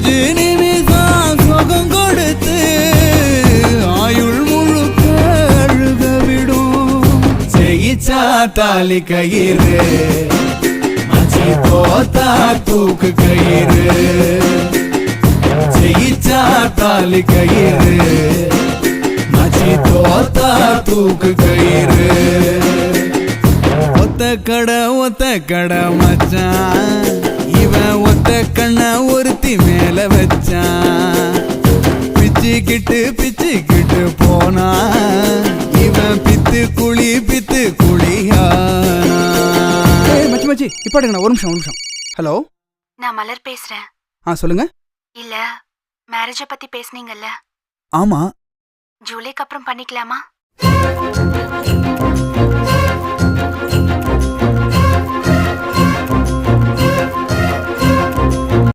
5 நிமிஷம் சுகம் கொடுத்து ஆயுள் முழுக்க அழுக விடும். ஜெயிச்சா தாலி கயிறு, மச்சி தோத்தா தூக்கு கயிறு. ஜெயிச்சா தாலி கயிறு, மச்சி தோத்தா தூக்கு கயிறு. ஒத்த கடை மச்சான், இவன் ஒத்த கண்ண ஒருத்தி மேல வச்சான். பிச்சுக்கிட்டு போனா இவன் பித்து குழியானா. மச்சி இப்ப ஒரு நிமிஷம். ஹலோ, நான் மலர் பேசுறேன். சொல்லுங்க. இல்ல, மேரேஜ பத்தி பேசுனீங்கல்ல? ஆமா. ஜூலைக்கு அப்புறம் பண்ணிக்கலாமா?